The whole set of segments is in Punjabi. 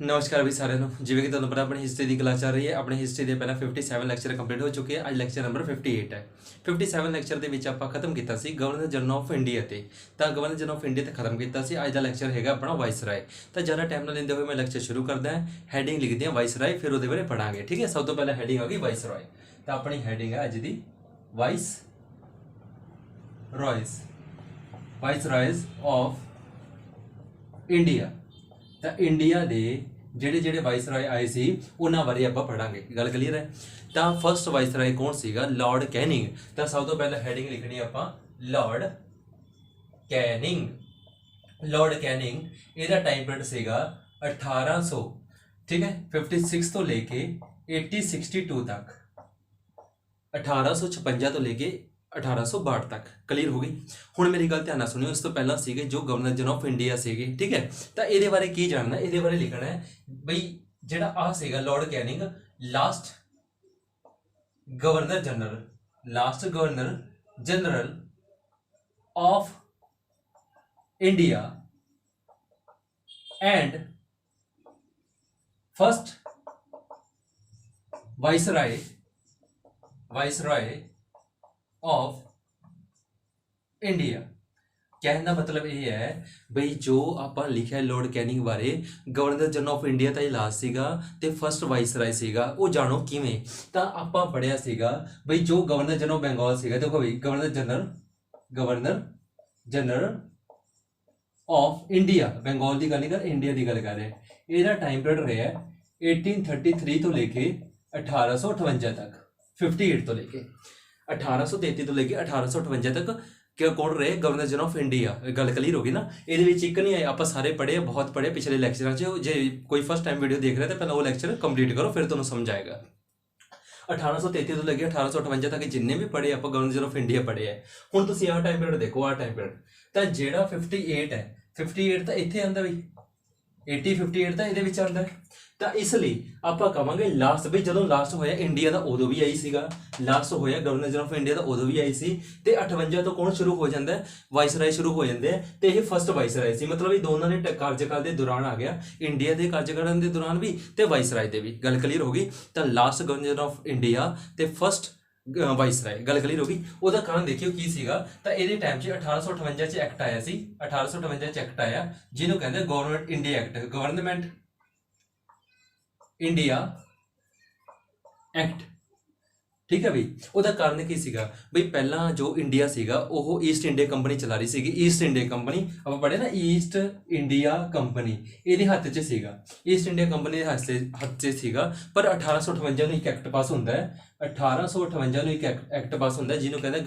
नमस्कार भी सारे जिवें कि तुहानूं पता अपनी हिस्ट्री की क्लास चल रही है। अपनी हिस्ट्री के पहला 57 लैक्चर कंप्लीट हो चुके हैं। अज लैक्चर नंबर 58 है। 57 लैक्चर के विच आपां खत्म किया गवर्नर जनरल ऑफ इंडिया ते गवर्नर जनरल ऑफ इंडिया ते खत्म किया। अज का लैक्चर है अपना वाइसराय। तो ज़्यादा टाइम ना लेंदे हुए मैं लैक्चर शुरू करदा है। हैडिंग लिखते हैं वाइसराय, फिर वो बारे पढ़ांगे। ठीक है, सब तो पहले हैडिंग आ गई वाइसराय। तो अपनी हैडिंग है अज की वाइस रॉयस, वाइसरायज ऑफ इंडिया। तो इंडिया के ਜਿਹੜੇ ਜਿਹੜੇ ਵਾਇਸਰਾਏ ਆਏ ਸੀ ਉਹਨਾਂ ਬਾਰੇ ਆਪਾਂ ਪੜਾਂਗੇ। ਗੱਲ ਕਲੀਅਰ ਹੈ। ਤਾਂ ਫਸਟ ਵਾਇਸਰਾਏ ਕੌਣ ਸੀਗਾ? Lord Canning. ਤਾਂ ਸਭ ਤੋਂ ਪਹਿਲਾਂ ਹੈਡਿੰਗ ਲਿਖਣੀ ਆਪਾਂ ਲਾਰਡ ਕੈਨਿੰਗ। ਲਾਰਡ ਕੈਨਿੰਗ ਇਹਦਾ ਟਾਈਮ ਪੀਰੀਅਡ ਸੀਗਾ 1800, ਠੀਕ ਹੈ, 56 ਤੋਂ ਲੈ ਕੇ 1862 तक, 1856 ਤੋਂ ਲੈ ਕੇ 1862 तक। क्लीयर हो गई। हुण मेरी गल ध्यान नाल सुनियो। इस तो पहला सीगे जो गवर्नर जनरल ऑफ इंडिया सीगे, ठीक है। तो ये बारे की जानना, ये बारे लिखना है बई जिहड़ा आ सीगा Lord Canning, last governor general, last governor general of India and first viceroy, viceroy of India. कहने का मतलब ये है बई जो आप लिखा है लॉर्ड कैनिंग बारे, गवर्नर जनरल ऑफ इंडिया का इलाज सीगा ते फर्स्ट वाइसराय सीगा। वो जानो किवें? तो आप पढ़िया सीगा बई जो गवर्नर जनरल ऑफ बंगाल सीगा। देखो भाई governor general, governor general of India, Bengal की गल नहीं कर, इंडिया की गल कर रहे हैं। इसका टाइम पीरियड रहा है 1833 तो लेके 1858 तक, 58 तो लेके 1833 तो लेके 1858 तक क्या कौन रहे? Governor general of India. गल क्लीयर होगी ना। ये एक नहीं है, आप सारे पढ़े, बहुत पढ़े पिछले लैक्चर। जो कोई फर्स्ट टाइम वीडियो देख रहे थे पहले वो लैक्चर कंप्लीट करो, फिर तुम्हें समझ आएगा। 1833 तो लेके 1858 तक जिन्ने भी पढ़े आप गवर्नर जनरल ऑफ इंडिया पढ़े है। हुण तुसीं आह टाइम पीरियड देखो, आह टाइम पीरियड तो जिहड़ा 58 है, 58 तो इत्थे आंदा बई, 58 तो ये आंदा है। तो इसलिए आप कहांगे लास्ट बई जो लास्ट होया इंडिया का उदों भी आई सीगा, लास्ट होया गवर्नर जनरल ऑफ इंडिया का उदों भी आई सी। ते 58 तो कौन शुरू हो जाता है? वाइसराय शुरू हो जाते हैं। तो यह फर्स्ट वाइसराय सी, मतलब ये दोनों ने कार्यकाल के दौरान आ गया, इंडिया के कार्यकाल के दौरान भी ते वाइसराय के भी। गल क्लीयर होगी। तो last governor general of India ते फर्स्ट वाइसराय। गल क्लीयर होगी। उसका कारण देखियो की सीगा। तो ये टाइम 1858 एक्ट आया सी, 1858 एक्ट आया जिन्हों कहते government India act, government India act, ठीक है बई। उसका कारण की सीगा बई पहला जो इंडिया सीगा वो ईस्ट इंडिया कंपनी चला रही सीगी। ईस्ट इंडिया कंपनी आप पढ़े ना, ईस्ट इंडिया कंपनी ये हाथ च सीगा, ईस्ट इंडिया कंपनी के हाथ से सीगा। पर 1858 में एक एक्ट पास होता है, 1858 में एक एक्ट पास होता है जिन्होंने कहते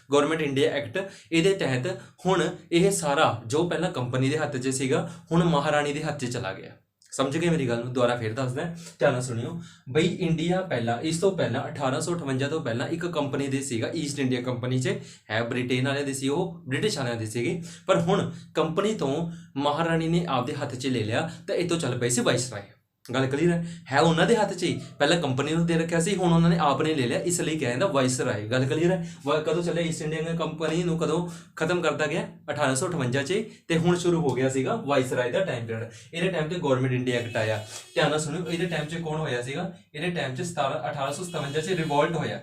गवर्नमेंट इंडिया एक्ट। ये तहत हुण ये सारा जो पहला कंपनी के हाथ च सीगा हुण महाराणी के हाथ च चला गया। समझ गए मेरी गल? दोबारा फिर दसदा, ध्यान सुनियो बई। इंडिया पहला, इस तो पहला 1858 तो पहला एक कंपनी दे सीगा, ईस्ट इंडिया कंपनी च है, ब्रिटेन वाले दी सी, वो ब्रिटिश वाले दी सीगी। पर हुण कंपनी तो महाराणी ने आपदे हत्थ च ले लिया, तो इतों चल पई सी वाइसराय। गल क्लीयर है उन्होंने हाथ च ही, पहले कंपनी दे रखा सी, हुण उन्होंने आपने ले लिया, इसलिए कहता वाइसराय। गल क्लीयर है। कदों चले ईस्ट इंडिया कंपनी कदों खत्म करता गया? 1858 च, तो हुण शुरू हो गया सीगा वाइसराय का टाइम पीरियड। ये टाइम से गवर्नमेंट इंडिया एक्ट आया। ध्यान सुनियो, ये टाइम से कौन होया सीगा? ये टाइम से 1857 च रिवोल्ट होया।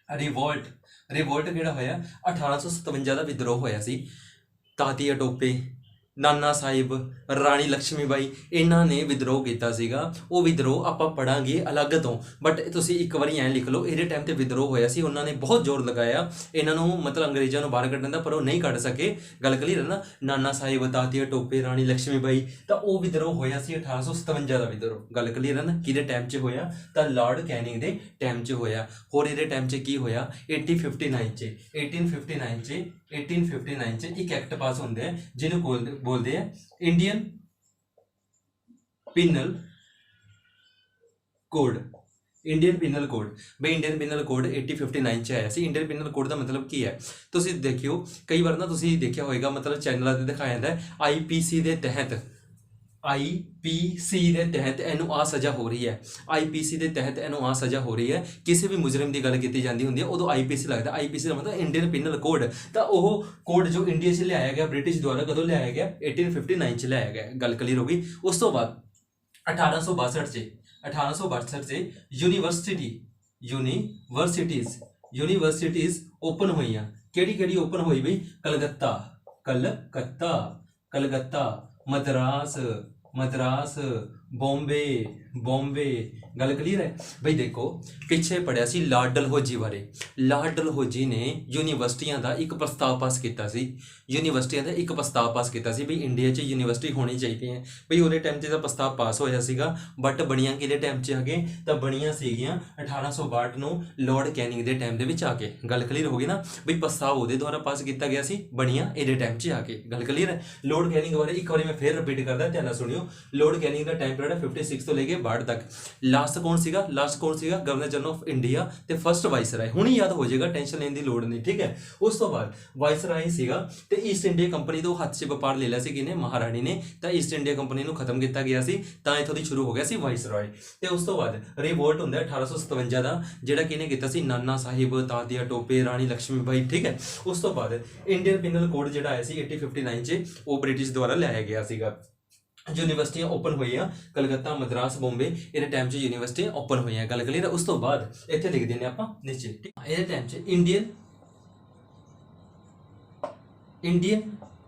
रिवोल्ट, रिवोल्ट किहड़ा होया? 1857 का विद्रोह होया सी। तात्या टोपे, नाना साहिब, राणी लक्ष्मीबाई, इन्होंने विद्रोह किया सीगा। वो विद्रोह आप पढ़ांगे अलग तो, बट तुसी एक बार ऐ लिख लो। ये टाइम से विद्रोह होया सी, उन्होंने बहुत जोर लगाया इन्हों, मतलब अंग्रेजों को बाहर कढ़ने का, पर वो नहीं कढ़ सके। गल क्लीयर है ना। नाना साहिब, तात्या टोपे, राणी लक्ष्मीबाई, तो वो विद्रोह होया सी 1857 का विद्रोह। गल क्लीयर है ना। कि टाइम से होया? तो लॉर्ड कैनिंग के टाइम से होया। होर ये टाइम से की होया? 1859 च, 1859 च, 1859 च एक एक्ट पास होंगे हैं जिन्होंने बोलते हैं Indian penal code. Indian penal code भाई, इंडियन पिनल कोड 1859 च आया सी। इंडियन पिनल कोड का मतलब की है? तुसीं देखियो कई बार ना तुसीं देखिया होएगा, मतलब चैनलों पर दिखाया जाता है IPC के तहत, IPC के तहत इनू आ सज़ा हो रही है। IPC के तहत इनू आ सज़ा हो रही है। किसी भी मुजरिम की गल की जाती होंगी उदों IPC लगता। IPC का मतलब इंडियन पिनल कोड। तो वह कोड जो इंडिया से लिया गया ब्रिटिश द्वारा, कदों लिया गया? 1859 च लिया गया। गल क्लीयर हो गई। उस तो बाद 1862 'ਚ ਯੂਨੀਵਰਸਿਟੀਜ਼ ਓਪਨ ਹੋਈਆਂ। ਕਿਹੜੀ ਓਪਨ ਹੋਈ ਬਈ? ਕਲਕੱਤਾ, ਮਦਰਾਸ, ਬੰਬੇ। ਗੱਲ ਕਲੀਅਰ ਹੈ ਬਈ। ਦੇਖੋ ਪਿੱਛੇ ਪੜਿਆ ਸੀ ਲਾਰਡ ਡਲਹੌਜੀ ਬਾਰੇ। ਲਾਰਡ ਡਲਹੌਜੀ ਨੇ ਯੂਨੀਵਰਸਿਟੀਆਂ ਦਾ ਇੱਕ ਪ੍ਰਸਤਾਵ ਪਾਸ ਕੀਤਾ ਸੀ ਬਈ ਇੰਡੀਆ 'ਚ ਯੂਨੀਵਰਸਿਟੀ ਹੋਣੀ ਚਾਹੀਦੀ ਹੈ। ਬਈ ਉਹਦੇ ਟਾਈਮ 'ਤੇ ਦਾ ਪ੍ਰਸਤਾਵ ਪਾਸ ਹੋਇਆ ਸੀਗਾ, ਬਟ ਬਣੀਆਂ ਕਿਹਦੇ ਟਾਈਮ 'ਚ ਆ ਕੇ? ਤਾਂ ਬਣੀਆਂ ਸੀਗੀਆਂ 1862 ਨੂੰ ਲਾਰਡ ਕੈਨਿੰਗ ਦੇ ਟਾਈਮ ਦੇ ਵਿੱਚ ਆ ਕੇ। ਗੱਲ ਕਲੀਅਰ ਹੋ ਗਈ ਨਾ ਬਈ? ਪ੍ਰਸਤਾਵ ਉਹਦੇ ਦੁਆਰਾ ਪਾਸ ਕੀਤਾ ਗਿਆ ਸੀ, ਬਣੀਆਂ ਇਹਦੇ ਟਾਈਮ 'ਚ ਆ ਕੇ। ਗੱਲ ਕਲੀਅਰ ਹੈ? ਲਾਰਡ ਕੈਨਿੰਗ ਬਾਰੇ ਇੱਕ ਵਾਰੀ ਮੈਂ ਫੇਰ ਰਿਪੀਟ ਕਰਦਾ, ਧਿਆਨ ਨਾਲ ਸੁਣਿਓ। ਲਾਰਡ ਕੈਨਿੰਗ ਦਾ ਟਾਈਮ ਪੀਰੀਅਡ 56 ਤੋਂ ਲੈ ਕੇ 62 ਤੱਕ। ਲਾਸਟ ਕੌਣ ਸੀਗਾ? ਗਵਰਨਰ ਜਨਰਲ ਆਫ ਇੰਡੀਆ ਤੇ ਫਸਟ ਵਾਇਸਰਾਏ। ਹੁਣ ਹੀ ਯਾਦ ਹੋ ਜਾਏਗਾ, ਟੈਨਸ਼ਨ ਲੈਣ ਦੀ ਲੋੜ ਨਹੀਂ, ਠੀਕ ਹੈ। ਉਸ ਤੋਂ ਬਾਅਦ ਵਾਇਸਰਾਏ ਸੀਗਾ ਤੇ ਈਸਟ ਇੰਡੀਆ ਕੰਪਨੀ ਤੋਂ ਹੱਥ 'ਚ ਵਪਾਰ ਲੈ ਲਿਆ ਸੀ ਕਿਹਨੇ? ਮਹਾਰਾਣੀ ਨੇ। ਤਾਂ ਈਸਟ ਇੰਡੀਆ ਕੰਪਨੀ ਨੂੰ ਖਤਮ ਕੀਤਾ ਗਿਆ ਸੀ, ਤਾਂ ਇੱਥੋਂ ਦੀ ਸ਼ੁਰੂ ਹੋ ਗਿਆ ਸੀ ਵਾਇਸਰਾਏ। ਤੇ ਉਸ ਤੋਂ ਬਾਅਦ ਰਿਵੋਲਟ ਹੁੰਦਾ 1857 ਦਾ, ਜਿਹੜਾ ਕਿਹਨੇ ਕੀਤਾ ਸੀ? ਨਾਨਾ ਸਾਹਿਬ, ਤਾਤਿਆ ਟੋਪੇ, ਰਾਣੀ ਲక్ష్ਮੀ ਬਾਈ, ਠੀਕ ਹੈ। ਉਸ ਤੋਂ ਬਾਅਦ ਇੰਡੀਅਨ ਪਿਨਲ ਕੋਡ ਜਿਹੜਾ ਆਇਆ ਸੀ 1859 'ਚ, ਉਹ ਬ੍ਰਿਟਿਸ਼ ਦੁਆਰਾ ਲਿਆਇਆ ਗਿਆ ਸੀਗਾ। ਯੂਨੀਵਰਸਿਟੀਆਂ ਓਪਨ ਹੋਈਆਂ ਕਲਕੱਤਾ, ਮਦਰਾਸ, ਬੰਬੇ, ਇਹਦੇ ਟਾਈਮ 'ਚ ਯੂਨੀਵਰਸਿਟੀਆਂ ਓਪਨ ਹੋਈਆਂ। ਗੱਲ ਕਲੀਅਰ ਹੈ? ਉਸ ਤੋਂ ਬਾਅਦ ਇੱਥੇ ਲਿਖ ਦਿੰਦੇ ਆਪਾਂ ਨੀਚੇ, ਇਹਦੇ ਟਾਈਮ 'ਚ ਇੰਡੀਅਨ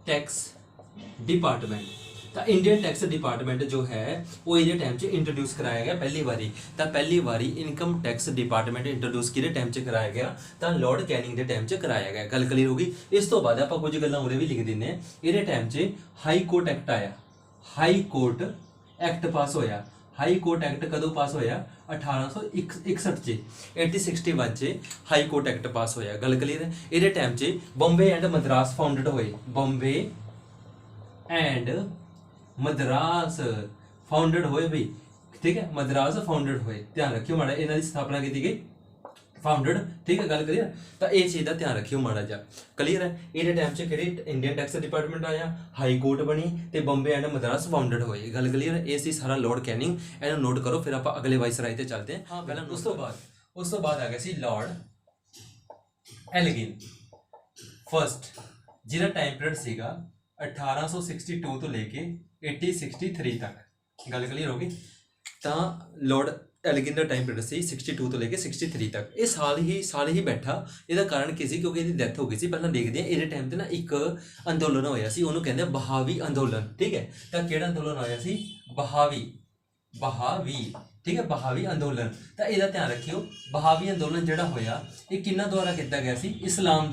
ਟੈਕਸ ਡਿਪਾਰਟਮੈਂਟ। ਤਾਂ ਇੰਡੀਅਨ ਟੈਕਸ ਡਿਪਾਰਟਮੈਂਟ ਜੋ ਹੈ ਉਹ ਇਹਦੇ ਟਾਈਮ 'ਚ ਇੰਟਰੋਡਿਊਸ ਕਰਾਇਆ ਗਿਆ ਪਹਿਲੀ ਵਾਰੀ। ਤਾਂ ਪਹਿਲੀ ਵਾਰੀ ਇਨਕਮ ਟੈਕਸ ਡਿਪਾਰਟਮੈਂਟ ਇੰਟਰੋਡਿਊਸ ਕਿਹਦੇ ਟਾਈਮ 'ਚ ਕਰਾਇਆ ਗਿਆ? ਤਾਂ ਲਾਰਡ ਕੈਨਿੰਗ ਦੇ ਟਾਈਮ 'ਚ ਕਰਾਇਆ ਗਿਆ। ਗੱਲ ਕਲੀਅਰ ਹੋ ਗਈ? ਇਸ ਤੋਂ ਬਾਅਦ ਆਪਾਂ ਕੁਝ ਗੱਲਾਂ ਉਰੇ ਵੀ ਲਿਖ ਦਿੰਦੇ ਹਾਂ। ਇਹਦੇ ਟਾਈਮ 'ਚ ਹਾਈ ਕੋਰਟ ਐਕਟ ਆਇਆ। ਹਾਈ ਕੋਰਟ ਐਕਟ ਪਾਸ ਹੋਇਆ। ਹਾਈ ਕੋਰਟ ਐਕਟ ਕਦੋਂ ਪਾਸ ਹੋਇਆ? 1861 'ਚ। 1861 'ਚ ਹਾਈ ਕੋਰਟ ਐਕਟ ਪਾਸ ਹੋਇਆ। ਗੱਲ ਕਲੀਅਰ ਹੈ? ਇਹਦੇ ਟਾਈਮ 'ਚ ਬੰਬੇ ਐਂਡ ਮਦਰਾਸ ਫਾਊਂਡਡ ਹੋਏ। ਬੰਬੇ ਐਂਡ ਮਦਰਾਸ ਫਾਊਂਡਡ ਹੋਏ ਬਈ, ਠੀਕ ਹੈ। ਮਦਰਾਸ ਫਾਊਂਡਡ ਹੋਏ, ਧਿਆਨ ਰੱਖਿਓ ਮਾੜਾ। ਇਹਨਾਂ ਦੀ ਸਥਾਪਨਾ ਕੀਤੀ ਗਈ, ਫਾਊਂਡਡ, ਠੀਕ ਹੈ। ਗੱਲ ਕਲੀਅਰ? ਤਾਂ ਇਹ ਚੀਜ਼ ਦਾ ਧਿਆਨ ਰੱਖਿਓ ਮਾੜਾ ਜਿਹਾ। ਕਲੀਅਰ ਹੈ? ਇਹਦੇ ਟਾਈਮ 'ਚ ਕਿਹੜੀ ਇੰਡੀਅਨ ਟੈਕਸ ਡਿਪਾਰਟਮੈਂਟ ਆਇਆ, ਹਾਈ ਕੋਰਟ ਬਣੀ ਤੇ ਬੰਬੇ ਐਂਡ ਮਦਰਾਸ ਫਾਊਂਡਡ ਹੋਏ। ਗੱਲ ਕਲੀਅਰ ਹੈ? ਇਹ ਸੀ ਸਾਰਾ ਲਾਰਡ ਕੈਨਿੰਗ, ਇਹਨੂੰ ਨੋਟ ਕਰੋ। ਫਿਰ ਆਪਾਂ ਅਗਲੇ ਵਾਇਸਰਾਏ ਤੇ ਚੱਲਦੇ ਹਾਂ। ਹਾਂ, ਪਹਿਲਾਂ ਉਸ ਤੋਂ ਬਾਅਦ ਆ ਗਿਆ ਸੀ ਲਾਰਡ ਐਲਗਿਨ ਫਸਟ, ਜਿਹਦਾ ਟਾਈਮ ਪੀਰੀਅਡ ਸੀਗਾ 1862 ਤੋਂ ਲੈ ਕੇ 1863 ਤੱਕ। ਗੱਲ ਕਲੀਅਰ ਹੋ ਗਈ? ਤਾਂ ਲਾਰਡ ਐਲਗਿਨ ਦਾ ਟਾਈਮ ਪੀਰੀਅਡ ਸੀ 62 ਤੋਂ ਲੈ ਕੇ 63 ਤੱਕ। ਇਹ ਸਾਲ ਹੀ ਬੈਠਾ। ਇਹਦਾ ਕਾਰਨ ਕੀ ਸੀ? ਕਿਉਂਕਿ ਇਹਦੀ ਡੈਥ ਹੋ ਗਈ ਸੀ। ਪਹਿਲਾਂ ਦੇਖਦੇ ਹਾਂ। ਇਹਦੇ ਟਾਈਮ ਤੇ ਨਾ ਇੱਕ ਅੰਦੋਲਨ ਹੋਇਆ ਸੀ, ਉਹਨੂੰ ਕਹਿੰਦੇ ਬਹਾਵੀ ਅੰਦੋਲਨ, ਠੀਕ ਹੈ। ਤਾਂ ਕਿਹੜਾ ਅੰਦੋਲਨ ਹੋਇਆ ਸੀ? ਬਹਾਵੀ, ਠੀਕ ਹੈ। ਬਹਾਵੀ ਅੰਦੋਲਨ। ਤਾਂ ਇਹਦਾ ਧਿਆਨ ਰੱਖਿਓ, ਬਹਾਵੀ ਅੰਦੋਲਨ ਜਿਹੜਾ ਹੋਇਆ ਇਹ ਕਿਹਨਾਂ ਦੁਆਰਾ ਕੀਤਾ ਗਿਆ ਸੀ? ਇਸਲਾਮ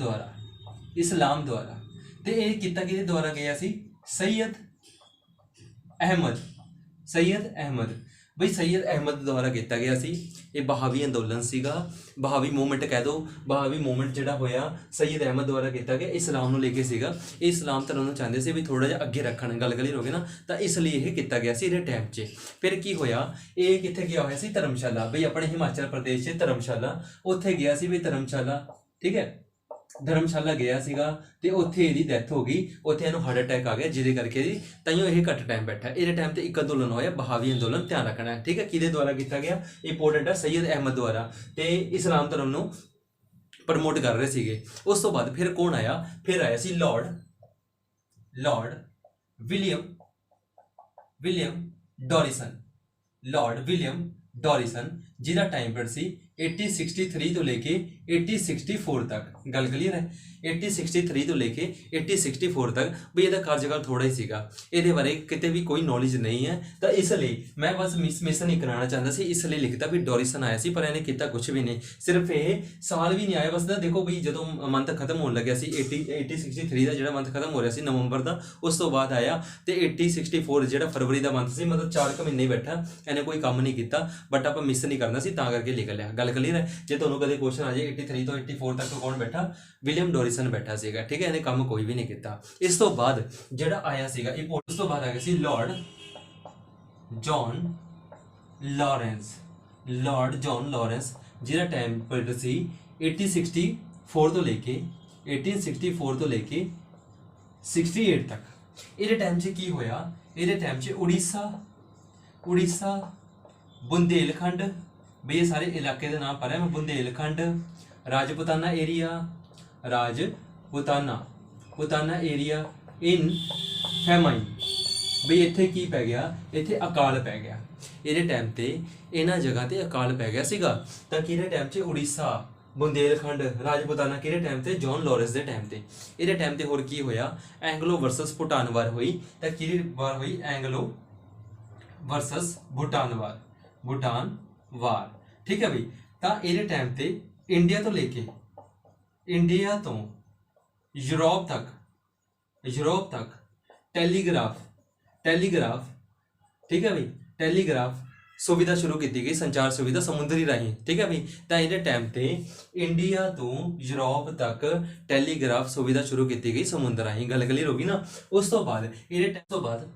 ਦੁਆਰਾ। ਤੇ ਇਹ ਕੀਤਾ ਕਿਹਦੇ ਦੁਆਰਾ ਗਿਆ ਸੀ? ਸੈਯਦ ਅਹਿਮਦ ਬਈ ਸੈਯਦ ਅਹਿਮਦ ਦੁਆਰਾ ਕੀਤਾ ਗਿਆ ਸੀ। ਇਹ ਬਹਾਵੀ ਅੰਦੋਲਨ ਸੀਗਾ, ਬਹਾਵੀ ਮੂਵਮੈਂਟ ਕਹਿ ਦੋ। ਬਹਾਵੀ ਮੂਵਮੈਂਟ ਜਿਹੜਾ ਹੋਇਆ ਸੈਯਦ ਅਹਿਮਦ ਦੁਆਰਾ ਕੀਤਾ ਗਿਆ। ਇਸਲਾਮ ਨੂੰ ਲੈ ਕੇ ਸੀਗਾ। ਇਹ ਇਸਲਾਮ ਧਰਮ ਨੂੰ ਚਾਹੁੰਦੇ ਸੀ ਵੀ ਥੋੜਾ ਜਿਹਾ ਅੱਗੇ ਰੱਖਣ। ਗੱਲ ਕਲੀਅਰ ਹੋ ਗਈ ਨਾ? ਤਾਂ ਇਸ ਲਈ ਇਹ ਕੀਤਾ ਗਿਆ ਸੀ ਇਹਦੇ ਟਾਈਮ 'ਚ। ਫਿਰ ਕੀ ਹੋਇਆ? ਇਹ ਕਿੱਥੇ ਗਿਆ ਹੋਇਆ ਸੀ? ਧਰਮਸ਼ਾਲਾ, ਬਈ ਆਪਣੇ ਹਿਮਾਚਲ ਪ੍ਰਦੇਸ਼ 'ਚ ਧਰਮਸ਼ਾਲਾ, ਉੱਥੇ ਗਿਆ ਸੀ ਵੀ ਧਰਮਸ਼ਾਲਾ, ਠੀਕ ਹੈ। ਧਰਮਸ਼ਾਲਾ ਗਿਆ ਸੀਗਾ ਤੇ ਉੱਥੇ ਇਹਦੀ ਡੈਥ ਹੋ ਗਈ। ਉੱਥੇ ਇਹਨੂੰ ਹਾਰਟ ਅਟੈਕ ਆ ਗਿਆ, ਜਿਹਦੇ ਕਰਕੇ ਤਾਈਓ ਇਹ ਘੱਟ ਟਾਈਮ ਬੈਠਾ। ਇਹਦੇ ਟਾਈਮ ਤੇ ਇੱਕ ਅੰਦੋਲਨ ਹੋਇਆ ਬਹਾਵੀ ਅੰਦੋਲਨ, ਧਿਆਨ ਰੱਖਣਾ ਹੈ, ਠੀਕ ਹੈ। ਕਿਹਦੇ ਦੁਆਰਾ ਕੀਤਾ ਗਿਆ? ਇੰਪੋਰਟੈਂਟ ਹੈ, ਸੈਯਦ ਅਹਿਮਦ ਦੁਆਰਾ। ਤੇ ਇਸਲਾਮ ਧਰਮ ਨੂੰ ਪ੍ਰਮੋਟ ਕਰ ਰਹੇ ਸੀਗੇ। ਉਸ ਤੋਂ ਬਾਅਦ ਫਿਰ ਕੌਣ ਆਇਆ? ਫਿਰ ਆਇਆ ਸੀ ਲਾਰਡ ਵਿਲੀਅਮ ਡੋਰਿਸਨ, ਜਿਹਦਾ ਟਾਈਮ ਪੀਰੀਅਡ ਸੀ 1863 ਤੋਂ ਲੈ ਕੇ 1864 ਤੱਕ। ਗੱਲ ਕਲੀਅਰ ਹੈ? 1863 ਤੋਂ ਲੈ ਕੇ 1864 ਤੱਕ। ਵੀ ਇਹਦਾ ਕਾਰਜਕਾਲ ਥੋੜਾ ਹੀ ਸੀਗਾ, ਇਹਦੇ ਬਾਰੇ ਕਿਤੇ ਵੀ ਕੋਈ ਨੌਲੇਜ ਨਹੀਂ ਹੈ। ਤਾਂ ਇਸ ਲਈ ਮੈਂ ਬਸ ਮਿਸ ਨਹੀਂ ਕਰਾਉਣਾ ਚਾਹੁੰਦਾ ਸੀ, ਇਸ ਲਈ ਲਿਖਤਾ ਵੀ ਡੋਰਿਸਨ ਆਇਆ ਸੀ, ਪਰ ਇਹਨੇ ਕੀਤਾ ਕੁਝ ਵੀ ਨਹੀਂ। ਸਿਰਫ ਇਹ ਸਾਲ ਵੀ ਨਹੀਂ ਆਇਆ ਬਸ। ਨਾ ਦੇਖੋ ਵੀ ਜਦੋਂ ਮੰਥ ਖਤਮ ਹੋਣ ਲੱਗਿਆ ਸੀ 1863 ਦਾ ਜਿਹੜਾ ਮੰਥ ਖਤਮ ਹੋ ਰਿਹਾ ਸੀ ਨਵੰਬਰ ਦਾ, ਉਸ ਤੋਂ ਬਾਅਦ ਆਇਆ। ਤੇ 1864 ਜਿਹੜਾ ਫਰਵਰੀ ਦਾ ਮੰਥ ਸੀ, ਮਤਲਬ 4 ਮਹੀਨੇ ਬੈਠਾ। ਇਹਨੇ ਕੋਈ ਕੰਮ ਨਹੀਂ ਕੀਤਾ, ਬਟ ਆਪਾਂ ਮਿਸ ਨਹੀਂ ਕਰਨਾ ਸੀ ਤਾਂ ਕਰਕੇ ਲਿਖ ਲਿਆ। ਗੱਲ ਕਲੀਅਰ ਹੈ? ਜੇ ਤੁਹਾਨੂੰ ਕਦੇ ਕੁਐਸਚਨ ਆ ਜਾਏ 83 ਤੋਂ 84 ਤੱਕ ਕੌਣ ਬੈਠਾ? ਵਿਲੀਅਮ ਡੋਰਿਸਨ ਬੈਠਾ ਸੀਗਾ, ਠੀਕ ਹੈ। ਇਹਨੇ ਕੰਮ ਕੋਈ ਵੀ ਨਹੀਂ ਕੀਤਾ। ਇਸ ਤੋਂ ਬਾਅਦ ਜਿਹੜਾ ਆਇਆ ਸੀਗਾ ਉਸ ਤੋਂ ਬਾਅਦ ਆ ਗਿਆ ਸੀ ਲਾਰਡ ਜੌਨ ਲਾਰੈਂਸ, ਜਿਹਦਾ ਟਾਈਮ ਪੀਰੀਅਡ ਸੀ 1864 ਤੋਂ ਲੈ ਕੇ 68 ਤੱਕ। ਇਹਦੇ ਟਾਈਮ 'ਚ ਕੀ ਹੋਇਆ? ਇਹਦੇ ਟਾਈਮ 'ਚ ਉੜੀਸਾ, ਬੁੰਦੇਲਖੰਡ, ਬਈ ਇਹ ਸਾਰੇ ਇਲਾਕੇ ਦੇ ਨਾਮ ਪੜ੍ਹਿਆ ਮੈਂ। ਬੁੰਦੇਲਖੰਡ, ਰਾਜਪੂਤਾਨਾ ਏਰੀਆ ਇਨ ਬਈ ਇੱਥੇ ਕੀ ਪੈ ਗਿਆ, ਇੱਥੇ ਅਕਾਲ ਪੈ ਗਿਆ। ਇਹਦੇ ਟਾਈਮ ਤੇ ਇਹਨਾਂ ਜਗ੍ਹਾ ਤੇ ਅਕਾਲ ਪੈ ਗਿਆ ਸੀਗਾ। ਤਾਂ ਕਿਹਦੇ ਟਾਈਮ 'ਚ, ਉੜੀਸਾ, ਬੁੰਦੇਲਖੰਡ, ਰਾਜਪੂਤਾਨਾ, ਕਿਹਦੇ ਟਾਈਮ ਤੇ, ਜੌਨ ਲਾਰੈਂਸ ਦੇ ਟਾਈਮ ਤੇ। ਇਹਦੇ ਟਾਈਮ ਤੇ ਹੋਰ ਕੀ ਹੋਇਆ, ਐਂਗਲੋ ਵਰਸਸ ਭੂਟਾਨ ਵਾਰ ਹੋਈ। ਤਾਂ ਕਿਹਦੀ ਵਾਰ ਹੋਈ, ਐਂਗਲੋ ਵਰਸਸ ਭੂਟਾਨ ਵਾਰ, ਭੂਟਾਨ ਵਾਰ, ਠੀਕ ਹੈ ਬਈ। ਤਾਂ ਇਹਦੇ ਟਾਈਮ ਤੇ ਇੰਡੀਆ ਤੋਂ ਲੈ ਕੇ, ਇੰਡੀਆ ਤੋਂ ਯੂਰਪ ਤੱਕ, ਯੂਰਪ ਤੱਕ ਟੈਲੀਗ੍ਰਾਫ, ਟੈਲੀਗ੍ਰਾਫ, ਠੀਕ ਹੈ ਬਈ, ਟੈਲੀਗ੍ਰਾਫ ਸੁਵਿਧਾ ਸ਼ੁਰੂ ਕੀਤੀ ਗਈ, ਸੰਚਾਰ ਸੁਵਿਧਾ ਸਮੁੰਦਰੀ ਰਾਹੀਂ, ਠੀਕ ਹੈ ਬਈ। ਤਾਂ ਇਹਦੇ ਟਾਈਮ ਤੇ ਇੰਡੀਆ ਤੋਂ ਯੂਰਪ ਤੱਕ ਟੈਲੀਗ੍ਰਾਫ ਸੁਵਿਧਾ ਸ਼ੁਰੂ ਕੀਤੀ ਗਈ ਸਮੁੰਦਰ ਰਾਹੀਂ। ਗੱਲ ਕਲੀਅਰ ਹੋ ਗਈ ਨਾ। ਉਸ ਤੋਂ ਬਾਅਦ ਇਹਦੇ ਟਾਈਮ ਤੋਂ ਬਾਅਦ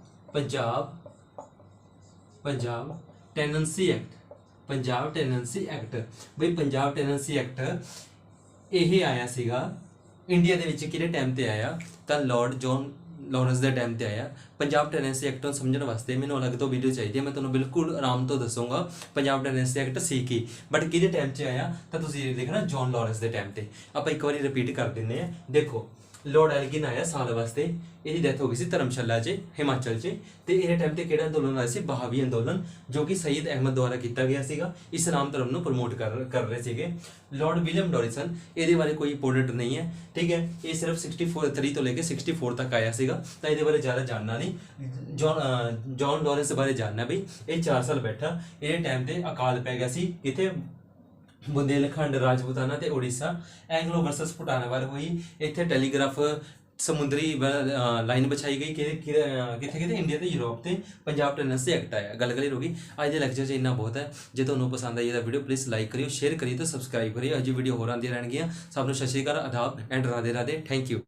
Punjab tenancy act, Punjab tenancy act, ਬਈ ਪੰਜਾਬ ਟੈਨੈਂਸੀ ਐਕਟ ਇਹ ਆਇਆ ਸੀਗਾ ਇੰਡੀਆ ਦੇ ਵਿੱਚ ਕਿਹੜੇ ਟਾਈਮ ਤੇ ਆਇਆ, ਤਾਂ ਲਾਰਡ ਜੌਨ ਲਾਰੈਂਸ ਦੇ ਟਾਈਮ ਤੇ ਆਇਆ। ਪੰਜਾਬ ਟੈਨੈਂਸੀ ਐਕਟ ਨੂੰ ਸਮਝਣ ਵਾਸਤੇ ਮੈਨੂੰ ਅਲੱਗ ਤੋਂ ਵੀਡੀਓ ਚਾਹੀਦੀ ਹੈ, ਮੈਂ ਤੁਹਾਨੂੰ ਬਿਲਕੁਲ ਆਰਾਮ ਤੋਂ ਦੱਸੂਗਾ Punjab tenancy act C Ki, but ਕਿਹਦੇ ਟਾਈਮ 'ਚ ਆਇਆ, ਤਾਂ ਤੁਸੀਂ ਇਹ ਦੇਖਣਾ ਜੌਨ ਲਾਰੈਂਸ ਦੇ ਟਾਈਮ ਤੇ। ਆਪਾਂ ਇੱਕ ਵਾਰੀ ਰਿਪੀਟ ਕਰ ਦਿੰਦੇ ਹਾਂ। ਦੇਖੋ, ਲਾਰਡ ਐਲਗਿਨ ਆਇਆ ਸਾਲ ਵਾਸਤੇ, ਇਹਦੀ ਡੈਥ ਹੋ ਗਈ ਸੀ ਧਰਮਸ਼ਾਲਾ 'ਚ, ਹਿਮਾਚਲ 'ਚ। ਤੇ ਇਹਦੇ ਟਾਈਮ ਤੇ ਕਿਹੜਾ ਅੰਦੋਲਨ ਆਇਆ ਸੀ, ਬਹਾਵੀ ਅੰਦੋਲਨ, ਜੋ ਕਿ ਸਈਦ ਅਹਿਮਦ ਦੁਆਰਾ ਕੀਤਾ ਗਿਆ ਸੀਗਾ। ਇਸਲਾਮ ਧਰਮ ਨੂੰ ਪ੍ਰਮੋਟ ਕਰ ਰਹੇ ਸੀਗੇ। ਲਾਰਡ ਵਿਲੀਅਮ ਡੋਰਿਸਨ, ਇਹਦੇ ਬਾਰੇ ਕੋਈ ਇੰਪੋਰਟੈਂਟ ਨਹੀਂ ਹੈ, ਠੀਕ ਹੈ। ਇਹ ਸਿਰਫ 63 ਤੋਂ ਲੈ ਕੇ 64 ਤੱਕ ਆਇਆ ਸੀਗਾ। ਤਾਂ ਇਹਦੇ ਬਾਰੇ ਜ਼ਿਆਦਾ ਜਾਣਨਾ ਨਹੀਂ। ਜੌਨ ਲਾਰੈਂਸ ਬਾਰੇ ਜਾਣਨਾ ਬਈ, ਇਹ 4 ਸਾਲ ਬੈਠਾ। ਇਹਦੇ ਟਾਈਮ ਤੇ ਅਕਾਲ ਪੈ ਗਿਆ ਸੀ ਕਿਤੇ, ਬੁੰਦੇਲਖੰਡ, ਰਾਜਪੂਤਾਨਾ ਤੇ ਉੜੀਸਾ। ਐਂਗਲੋ ਵਰਸਸ ਭੂਟਾਨ ਵਾਰ ਹੋਈ। ਇੱਥੇ ਟੈਲੀਗ੍ਰਾਫ ਸਮੁੰਦਰੀ ਲਾਈਨ ਵਿਛਾਈ ਗਈ, ਕਿਤੇ ਇੰਡੀਆ ਤੇ ਯੂਰਪ ਤੇ। ਪੰਜਾਬ ਟੈਨੈਂਸੀ ਐਕਟ ਆਇਆ। ਗੱਲ ਕਲੀਅਰ ਹੋ ਗਈ। ਅੱਜ ਦੇ ਲੈਕਚਰ 'ਚ ਇੰਨਾ ਬਹੁਤ ਹੈ। ਜੇ ਤੁਹਾਨੂੰ ਪਸੰਦ ਆਈ ਇਹਦਾ ਵੀਡੀਓ ਪਲੀਜ਼ ਲਾਈਕ ਕਰਿਓ, ਸ਼ੇਅਰ ਕਰਿਓ ਤੇ ਸਬਸਕ੍ਰਾਈਬ ਕਰਿਓ। ਅਜੇ ਵੀਡੀਓ ਹੋਰ ਆਉਂਦੀਆਂ ਰਹਿਣਗੀਆਂ। ਸਭ ਨੂੰ ਸਤਿ ਸ਼੍ਰੀ ਅਕਾਲ, ਆਦਾਬ and Radhe Radhe. Thank you.